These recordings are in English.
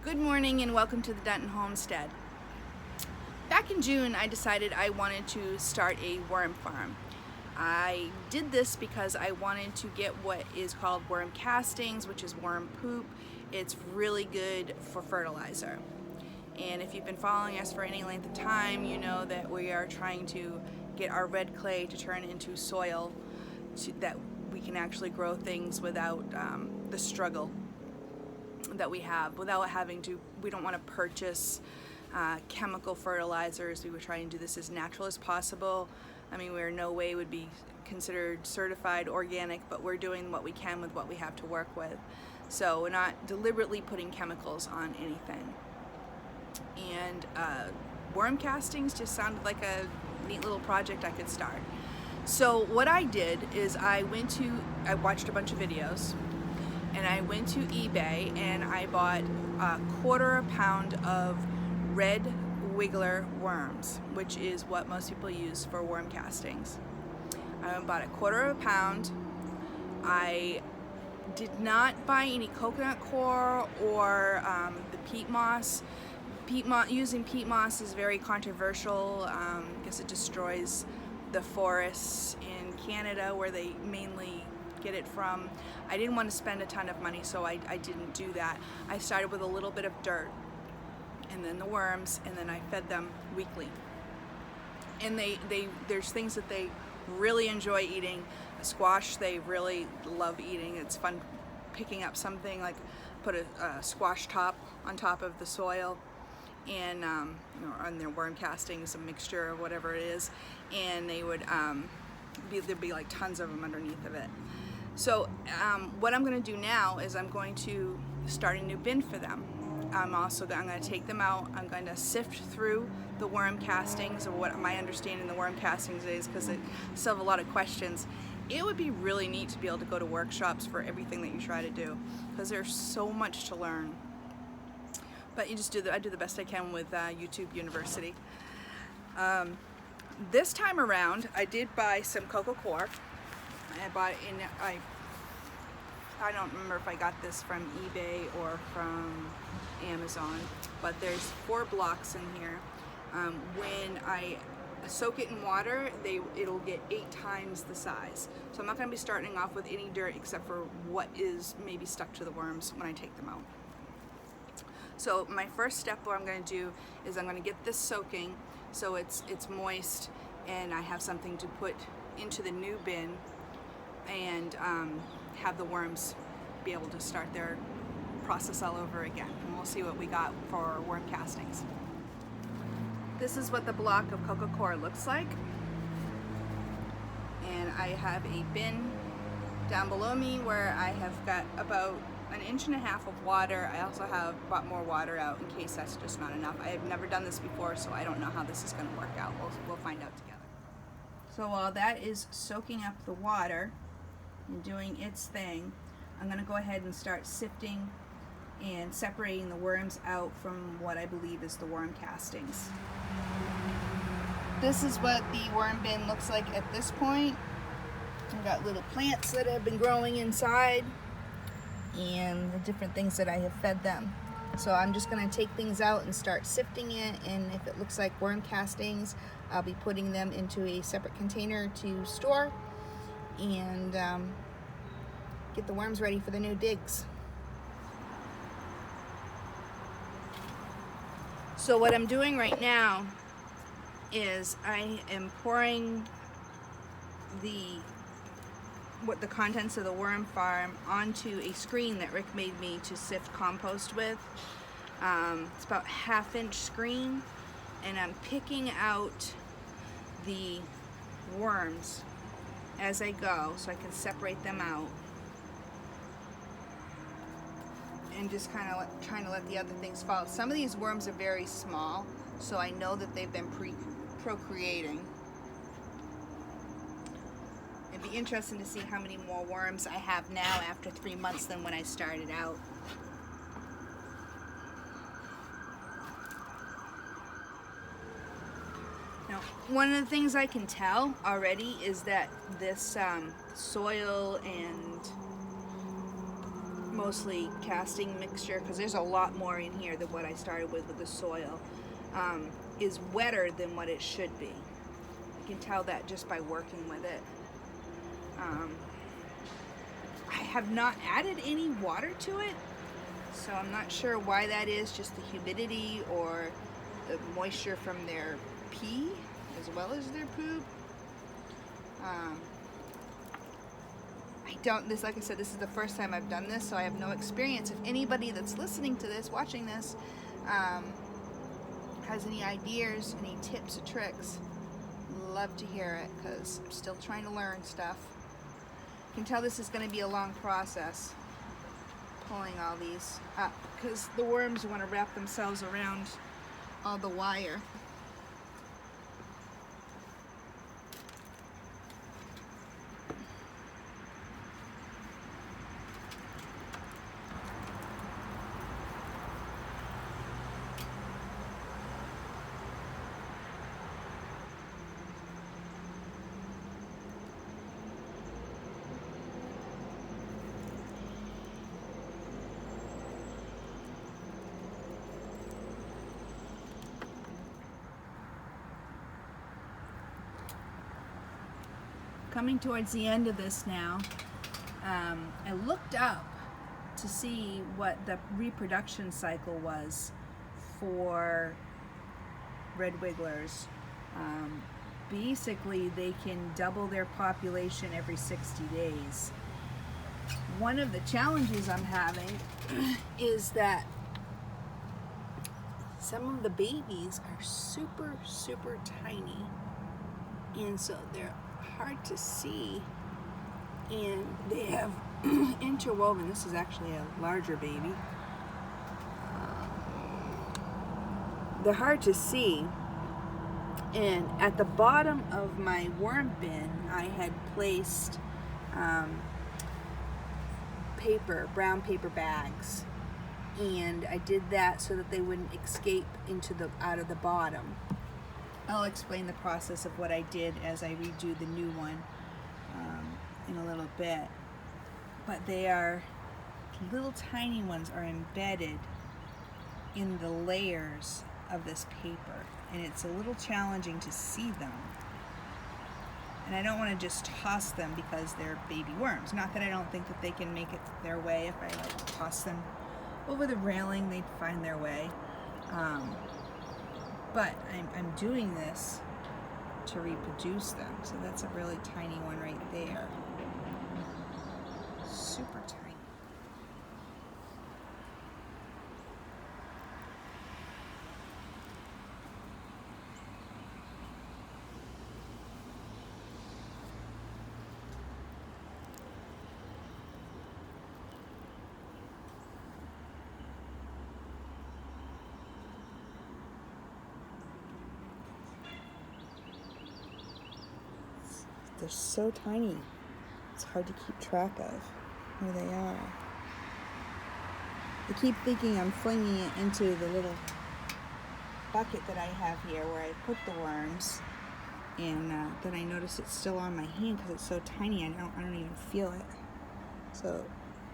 Good morning and welcome to the Dunton Homestead. Back in June, I decided I wanted to start a worm farm. I did this because I wanted to get what is called worm castings, which is worm poop. It's really good for fertilizer. And if you've been following us for any length of time, you know that we are trying to get our red clay to turn into soil so that we can actually grow things without the struggle that we have, without having to, we don't want to purchase chemical fertilizers. We were trying to do this as natural as possible. I mean, we're in no way would be considered certified organic, but we're doing what we can with what we have to work with. So we're not deliberately putting chemicals on anything. And worm castings just sounded like a neat little project I could start. So what I did is I watched a bunch of videos, and I went to eBay and I bought a quarter pound of red wiggler worms, which is what most people use for worm castings. I bought a quarter pound. I did not buy any coconut coir or the peat moss. Using peat moss is very controversial because it destroys the forests in Canada where they mainly get it from. I didn't want to spend a ton of money, so I didn't do that. I started with a little bit of dirt and then the worms, and then I fed them weekly. And there's things that they really enjoy eating. Squash they really love eating. It's fun picking up something, like put a squash top on top of the soil, and on their worm castings, a mixture of whatever it is, and they would there'd be like tons of them underneath of it. So what I'm going to do now is I'm going to start a new bin for them. I'm going to take them out. I'm going to sift through the worm castings, or what my understanding of the worm castings is, because I still have a lot of questions. It would be really neat to be able to go to workshops for everything that you try to do, because there's so much to learn. But I do the best I can with YouTube University. This time around, I did buy some coco coir. I don't remember if I got this from eBay or from Amazon, but there's 4 blocks in here. When I soak it in water, it'll get 8 times the size. So I'm not going to be starting off with any dirt except for what is maybe stuck to the worms when I take them out. So my first step, what I'm going to do is I'm going to get this soaking so it's moist, and I have something to put into the new bin, and have the worms be able to start their process all over again. And we'll see what we got for worm castings. This is what the block of coco coir looks like, and I have a bin down below me where I have got about 1.5 inches of water. I also have brought more water out in case that's just not enough. I have never done this before, so I don't know how this is going to work out. We'll find out together. So while that is soaking up the water and doing its thing, I'm going to go ahead and start sifting and separating the worms out from what I believe is the worm castings. This is what the worm bin looks like at this point. I've got little plants that have been growing inside, and the different things that I have fed them. So I'm just going to take things out and start sifting it, and if it looks like worm castings, I'll be putting them into a separate container to store and get the worms ready for the new digs. So what I'm doing right now is I am pouring the contents of the worm farm onto a screen that Rick made me to sift compost with. It's about 1/2 inch screen, and I'm picking out the worms as I go so I can separate them out, and just kind of trying to let the other things fall. Some of these worms are very small, so I know that they've been procreating. It'd be interesting to see how many more worms I have now after 3 months than when I started out. Now, one of the things I can tell already is that this soil and mostly casting mixture, because there's a lot more in here than what I started with the soil, is wetter than what it should be. You can tell that just by working with it. I have not added any water to it, so I'm not sure why that is, just the humidity or the moisture from their pee as well as their poop. Like I said, this is the first time I've done this, so I have no experience. If anybody that's listening to this, watching this, has any ideas, any tips or tricks, love to hear it, because I'm still trying to learn stuff. You can tell this is going to be a long process, pulling all these up, because the worms want to wrap themselves around all the wire. Coming towards the end of this now, I looked up to see what the reproduction cycle was for red wigglers. Basically, they can double their population every 60 days. One of the challenges I'm having is that some of the babies are super, super tiny, and so they're hard to see, and they have interwoven. This is actually a larger baby. They're hard to see, and at the bottom of my worm bin I had placed brown paper bags, and I did that so that they wouldn't escape out of the bottom. I'll explain the process of what I did as I redo the new one in a little bit. But little tiny ones are embedded in the layers of this paper, and it's a little challenging to see them. And I don't want to just toss them because they're baby worms. Not that I don't think that they can make it their way. If I toss them over the railing, they'd find their way. But I'm doing this to reproduce them. So that's a really tiny one right there. Super tiny. They're so tiny, it's hard to keep track of where they are. I keep thinking I'm flinging it into the little bucket that I have here where I put the worms, and then I notice it's still on my hand because it's so tiny. I don't even feel it. So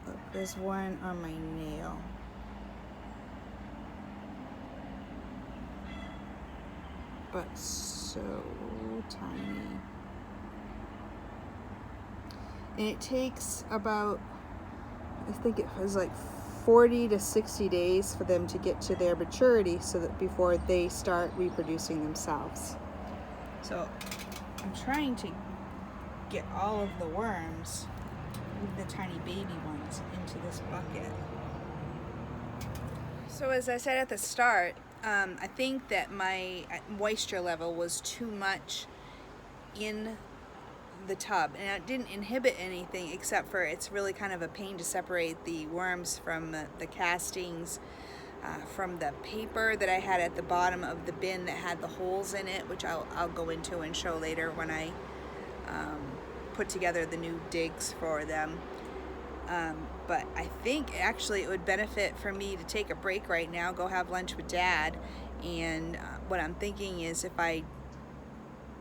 look, there's one on my nail. But so tiny. And it takes about, I think it was like 40 to 60 days for them to get to their maturity, so that before they start reproducing themselves. So I'm trying to get all of the worms, the tiny baby ones, into this bucket. So as I said at the start, I think that my moisture level was too much in the tub, and it didn't inhibit anything, except for it's really kind of a pain to separate the worms from the castings, from the paper that I had at the bottom of the bin that had the holes in it, which I'll go into and show later when I put together the new digs for them. But I think actually it would benefit for me to take a break right now, go have lunch with Dad, and what I'm thinking is if I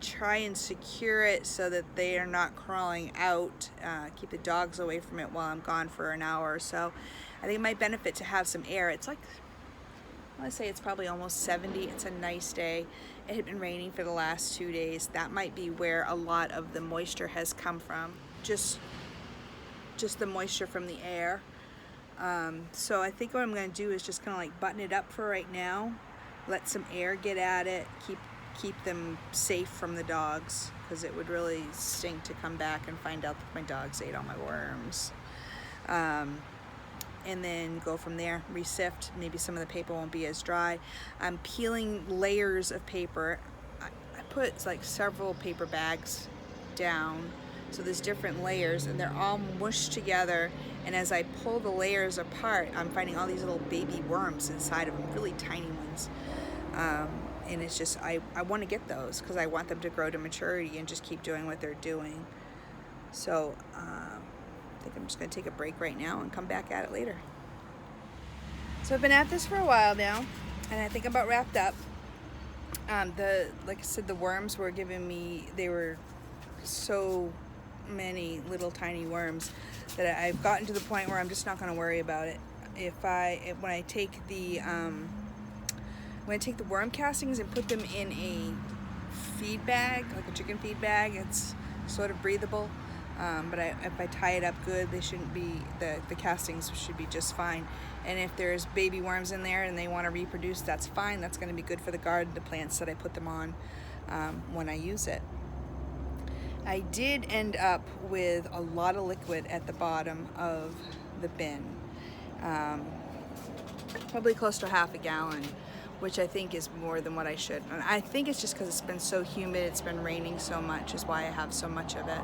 try and secure it so that they are not crawling out, keep the dogs away from it while I'm gone for an hour or so. I think it might benefit to have some air. It's like, I want to say it's probably almost 70. It's a nice day. It had been raining for the last 2 days. That might be where a lot of the moisture has come from. Just the moisture from the air. So I think what I'm going to do is just kind of like button it up for right now. Let some air get at it. Keep them safe from the dogs, because it would really stink to come back and find out that my dogs ate all my worms. And then go from there, resift. Maybe some of the paper won't be as dry. I'm peeling layers of paper. I put like several paper bags down, so there's different layers, and they're all mushed together, and as I pull the layers apart, I'm finding all these little baby worms inside of them, really tiny ones. And it's just, I want to get those because I want them to grow to maturity and just keep doing what they're doing. So I think I'm just going to take a break right now and come back at it later. So I've been at this for a while now, and I think I'm about wrapped up. Like I said, the worms were giving me, they were so many little tiny worms that I've gotten to the point where I'm just not going to worry about it. When I take the worm castings and put them in a feed bag, like a chicken feed bag, it's sort of breathable. But if I tie it up good, they shouldn't be, the castings should be just fine. And if there's baby worms in there and they want to reproduce, that's fine. That's going to be good for the garden, the plants that I put them on when I use it. I did end up with a lot of liquid at the bottom of the bin. Probably close to half a gallon, which I think is more than what I should. And I think it's just because it's been so humid, it's been raining so much, is why I have so much of it.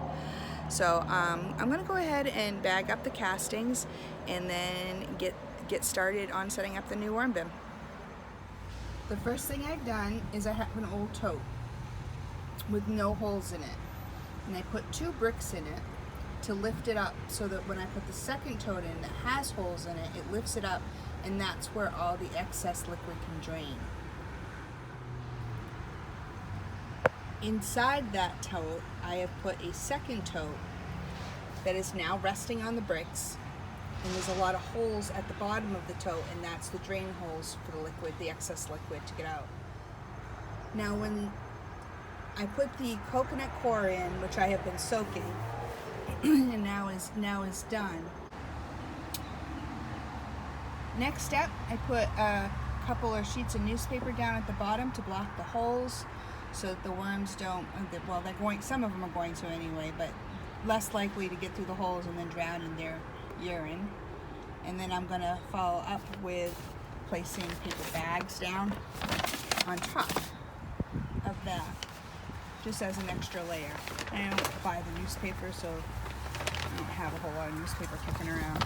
So I'm gonna go ahead and bag up the castings and then get started on setting up the new worm bin. The first thing I've done is I have an old tote with no holes in it. And I put 2 bricks in it to lift it up so that when I put the second tote in that has holes in it, it lifts it up, and that's where all the excess liquid can drain. Inside that tote, I have put a second tote that is now resting on the bricks, and there's a lot of holes at the bottom of the tote, and that's the drain holes for the liquid, the excess liquid, to get out. Now when I put the coconut core in, which I have been soaking, and now is done. Next step, I put a couple of sheets of newspaper down at the bottom to block the holes, so that the worms don't, well, they're going, some of them are going to anyway, but less likely to get through the holes and then drown in their urine. And then I'm gonna follow up with placing paper bags down on top of that, just as an extra layer. I don't buy the newspaper, so I don't have a whole lot of newspaper kicking around.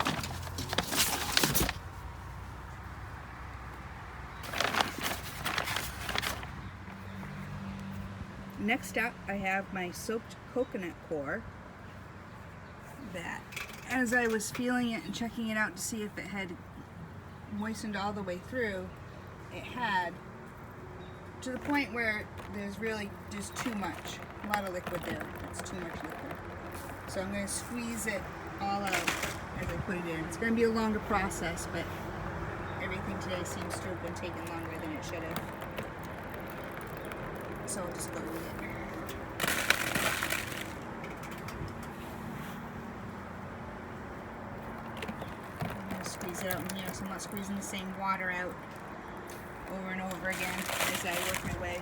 Next up, I have my soaked coconut core that, as I was feeling it and checking it out to see if it had moistened all the way through, it had, to the point where there's really just too much. A lot of liquid there. It's too much liquid. So I'm going to squeeze it all out as I put it in. It's going to be a longer process, but everything today seems to have been taking longer than it should have. So I'll just go with it. I'm going to squeeze it out in here, so I'm not squeezing the same water out over and over again as I work my way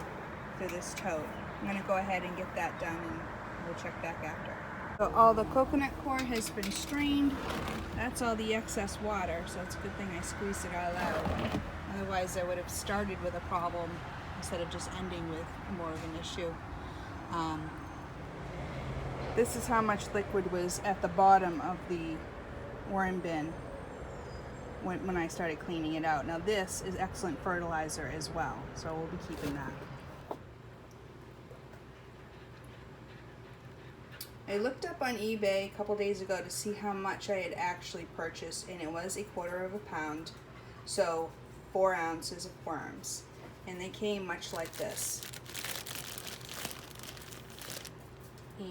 through this tote. I'm going to go ahead and get that done, and we'll check back after. So all the coconut core has been strained. That's all the excess water, so it's a good thing I squeezed it all out. Otherwise I would have started with a problem instead of just ending with more of an issue. This is how much liquid was at the bottom of the worm bin when I started cleaning it out. Now this is excellent fertilizer as well, so we'll be keeping that. I looked up on eBay a couple days ago to see how much I had actually purchased, and it was 1/4 pound, so 4 ounces of worms. And they came much like this.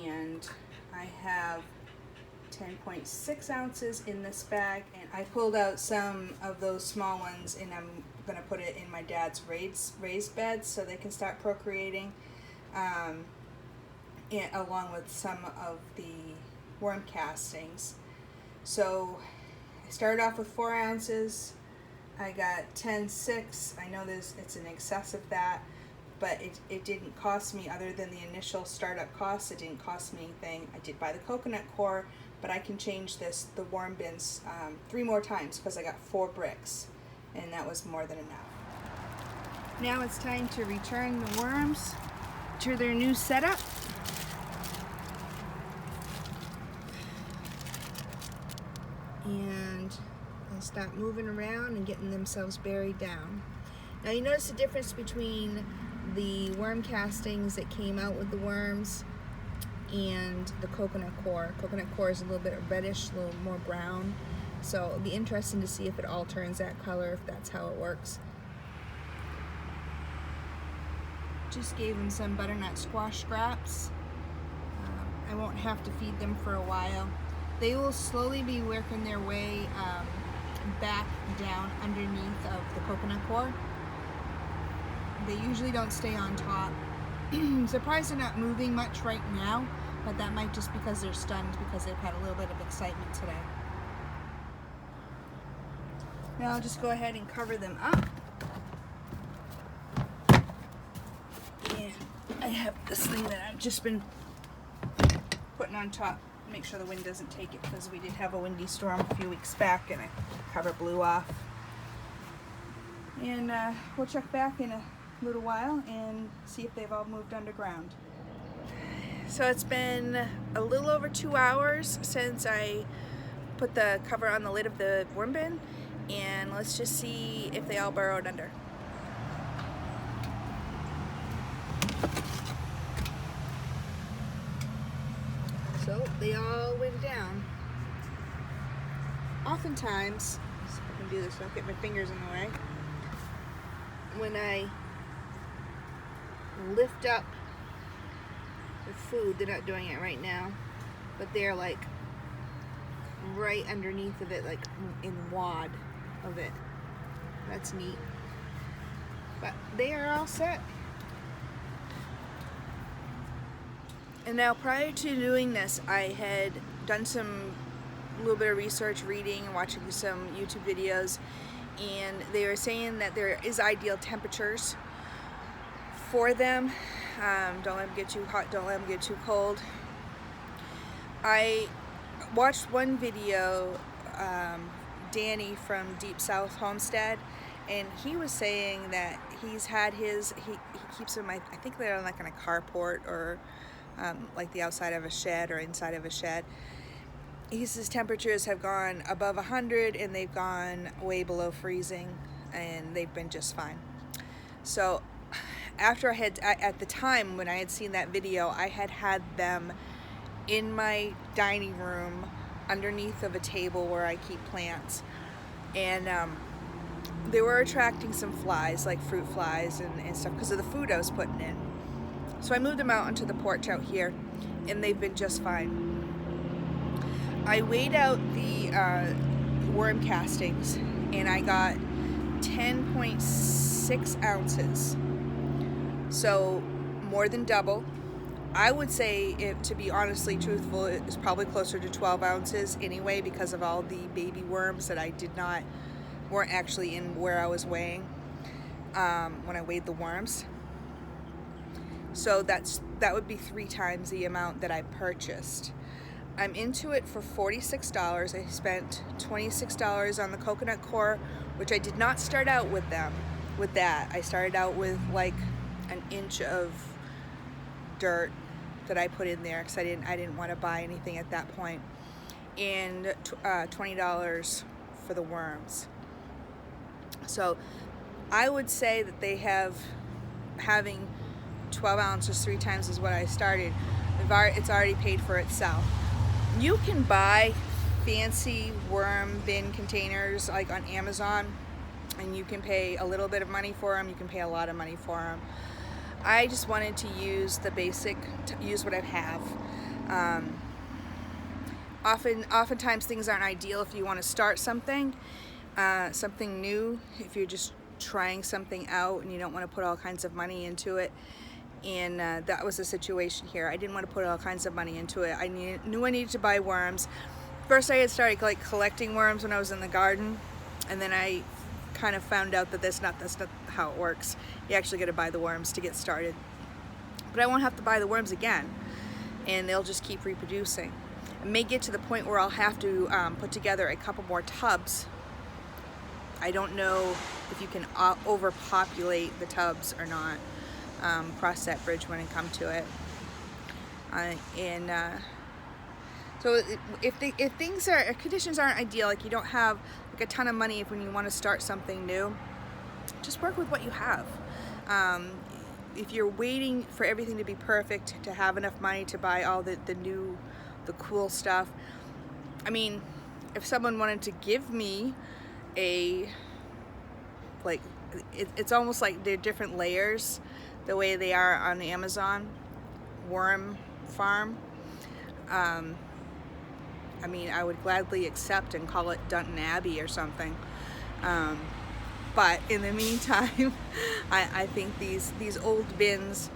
and I have 10.6 ounces in this bag, and I pulled out some of those small ones and I'm going to put it in my dad's raised beds so they can start procreating, and along with some of the worm castings. So I started off with 4 ounces. I got 10.6. I know it's in excess of that, but it didn't cost me, other than the initial startup costs, it didn't cost me anything. I did buy the coconut core, but I can change the worm bins 3 more times because I got 4 bricks, and that was more than enough. Now it's time to return the worms to their new setup. And they'll stop moving around and getting themselves buried down. Now you notice the difference between the worm castings that came out with the worms and the coconut core. Coconut core is a little bit reddish, a little more brown. So it'll be interesting to see if it all turns that color, if that's how it works. Just gave them some butternut squash scraps. I won't have to feed them for a while. They will slowly be working their way back down underneath of the coconut core. They usually don't stay on top. I'm surprised they're not moving much right now, but that might just because they're stunned because they've had a little bit of excitement today. Now I'll just go ahead and cover them up. And I have this thing that I've just been putting on top, make sure the wind doesn't take it, because we did have a windy storm a few weeks back and the cover blew off. And we'll check back in a little while and see if they've all moved underground. So it's been a little over 2 hours since I put the cover on the lid of the worm bin, and let's just see if they all burrowed under. So they all went down. Oftentimes, see if I can do this, don't get my fingers in the way, when I lift up the food, they're not doing it right now, but they're like right underneath of it, like in wad of it. That's neat. But they are all set. And now, prior to doing this, I had done a little bit of research, reading and watching some YouTube videos, and they were saying that there is ideal temperatures for them. Don't let them get too hot, don't let them get too cold. I watched one video, Danny from Deep South Homestead, and he was saying that he's had he keeps them, I think they're like in a carport or like the outside of a shed or inside of a shed. He says temperatures have gone above 100 and they've gone way below freezing, and they've been just fine. So after at the time when I had seen that video, I had them in my dining room underneath of a table where I keep plants, and they were attracting some flies, like fruit flies and stuff, because of the food I was putting in. So I moved them out onto the porch out here, and they've been just fine. I weighed out the worm castings, and I got 10.6 ounces. So more than double. I would say, to be honestly truthful, it's probably closer to 12 ounces anyway, because of all the baby worms that weren't actually in where I was weighing when I weighed the worms. So that would be 3 times the amount that I purchased. I'm into it for $46. I spent $26 on the coconut core, which I did not start out with that. I started out with like an inch of dirt that I put in there because I didn't want to buy anything at that point, and $20 for the worms. So I would say that they having 12 ounces 3 times is what I started. It's already paid for itself. You can buy fancy worm bin containers like on Amazon, and you can pay a little bit of money for them, you can pay a lot of money for them. I just wanted to use the basic, use what I have. Oftentimes things aren't ideal if you want to start something new, if you're just trying something out and you don't want to put all kinds of money into it. And that was the situation here. I didn't want to put all kinds of money into it. I knew I needed to buy worms. First I had started like collecting worms when I was in the garden, and then I kind of found out that that's not how it works. You actually got to buy the worms to get started. But I won't have to buy the worms again, and they'll just keep reproducing. It may get to the point where I'll have to put together a couple more tubs. I don't know if you can overpopulate the tubs or not. Cross that bridge when I come to it. So if conditions aren't ideal, like you don't have like a ton of money when you want to start something new, just work with what you have. If you're waiting for everything to be perfect, to have enough money to buy all the cool stuff, I mean, if someone wanted to give me it's almost like they're different layers, the way they are on Amazon, worm farm. I mean, I would gladly accept and call it Dunton Abbey or something. But in the meantime, I think these old bins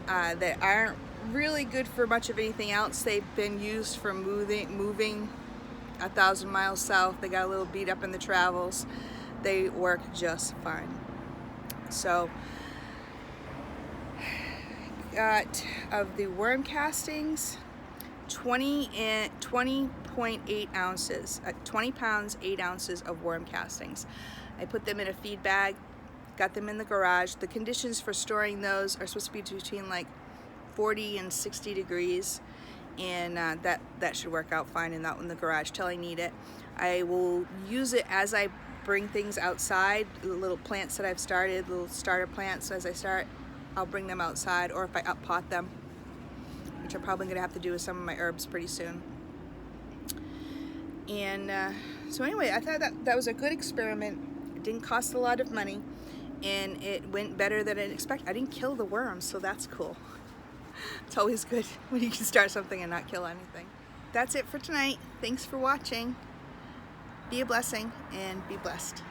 that aren't really good for much of anything else, they've been used for moving 1,000 miles south. They got a little beat up in the travels. They work just fine. So, got of the worm castings, 20.8 ounces, 20 pounds, 8 ounces of worm castings. I put them in a feed bag, got them in the garage. The conditions for storing those are supposed to be between like 40 and 60 degrees, and that should work out fine in the garage till I need it. I will use it as I bring things outside, the little plants that I've started, little starter plants. As I start, I'll bring them outside, or if I up pot them, which I'm probably gonna have to do with some of my herbs pretty soon. And so anyway, I thought that was a good experiment. It didn't cost a lot of money, and it went better than I expected. I didn't kill the worms, so that's cool. It's always good when you can start something and not kill anything. That's it for tonight. Thanks for watching. Be a blessing and be blessed.